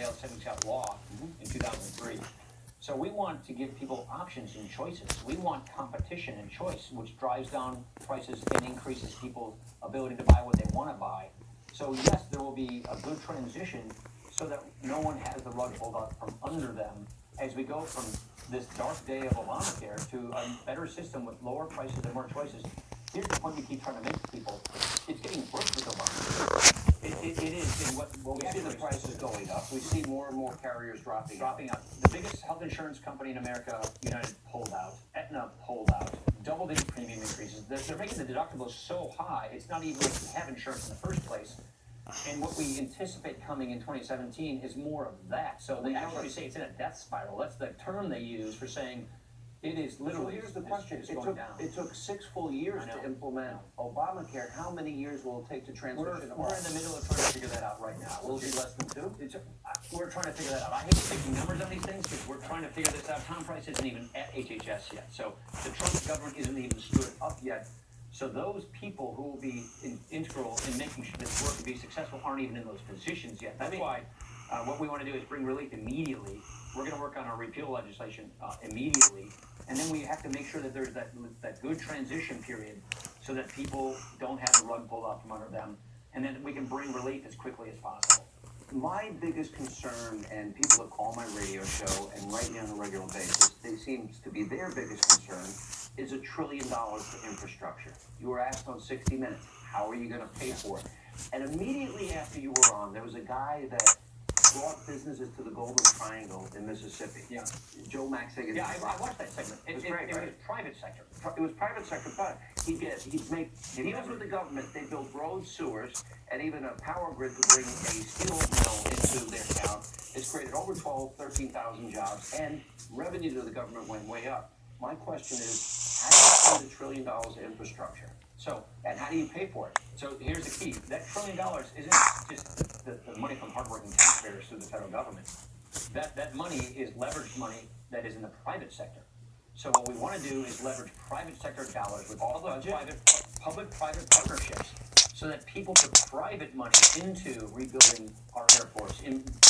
Sales Savings Account law in 2003. So we want to give people options and choices. We want competition and choice, which drives down prices and increases people's ability to buy what they want to buy. So yes, there will be a good transition so that no one has the rug pulled out from under them as we go from this dark day of Obamacare to a better system with lower prices and more choices. Here's the point we keep trying to make to people. It's getting worse with Obamacare. It is. And what we see the prices going up. We see more and more carriers dropping out. The biggest health insurance company in America, United, pulled out. Aetna pulled out. Double-digit premium increases. They're making the deductibles so high, it's not even like you have insurance in the first place. And what we anticipate coming in 2017 is more of that. So they actually say it's in a death spiral. That's the term they use for saying it is literally. So here's the question. It took 6 full years to implement Obamacare. How many years will it take to transition? We're in the middle of trying to figure that out right now. Will it be less than 2? We're trying to figure that out. I hate taking numbers on these things because we're trying to figure this out. Tom Price isn't even at HHS yet. So the Trump government isn't even stood up yet. So those people who will be integral in making sure this work will be successful aren't even in those positions yet. That's why what we want to do is bring relief immediately. We're going to work on our repeal legislation immediately. And then we have to make sure that there's that good transition period so that people don't have the rug pulled out from under them. And then we can bring relief as quickly as possible. My biggest concern, and people that call my radio show and write me on a regular basis, it seems to be their biggest concern, is $1 trillion for infrastructure. You were asked on 60 Minutes, how are you going to pay for it? And immediately after you were on, there was a guy that brought businesses to the Golden Triangle in Mississippi. Yeah. Joe Maxigan. Yeah, I watched that segment. It was great, right? It was private sector. It was private sector, but he'd make deals with the government. They built roads, sewers, and even a power grid to bring a steel mill into their town. It's created over 13,000 jobs, and revenue to the government went way up. My question is, how do you spend $1 trillion of infrastructure? And how do you pay for it? So here's the key. That $1 trillion isn't just the money from hardworking taxpayers through the federal government. That money is leveraged money that is in the private sector. So what we want to do is leverage private sector dollars with all the public-private partnerships so that people put private money into rebuilding our airports,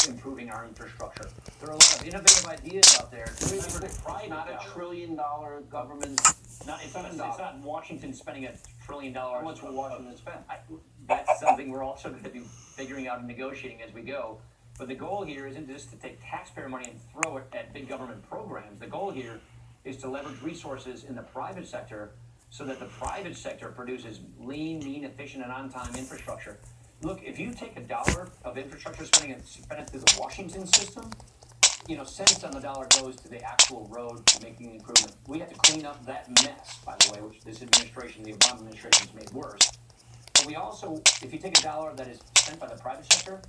improving our infrastructure. There are a lot of innovative ideas out there. It's not $1 trillion government. It's not Washington spending $1 trillion. How much will Washington spend? That's something we're also going to be figuring out and negotiating as we go. But the goal here isn't just to take taxpayer money and throw it at big government programs. The goal here is to leverage resources in the private sector so that the private sector produces lean, mean, efficient, and on-time infrastructure. Look, if you take $1 of infrastructure spending and spend it through the Washington system, cents on the dollar goes to the actual road to making the improvement. We have to clean up that mess, by the way, which this administration, the Obama administration, has made worse. But we also, if you take $1 that is spent by the private sector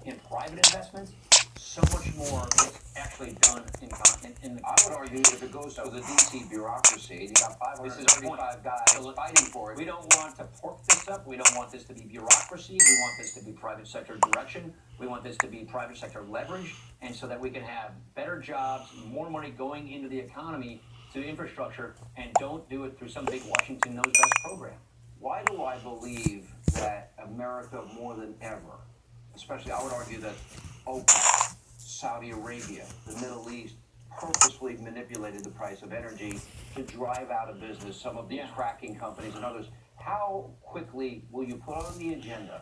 in private investments, so much more is actually done in the. I would argue if it goes to the DC bureaucracy, and you got 535 guys fighting for it. We don't want to pork this up. We don't want this to be bureaucracy. We want this to be private sector direction. We want this to be private sector leverage, and so that we can have better jobs, more money going into the economy to infrastructure, and don't do it through some big Washington knows best program. Why do I believe that America more than ever, especially I would argue that OPEC, Saudi Arabia, the Middle East, purposely manipulated the price of energy to drive out of business some of these fracking companies and others. How quickly will you put on the agenda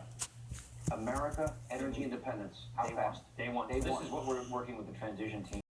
America, energy independence? How fast? Day one. This is what we're working with the transition team.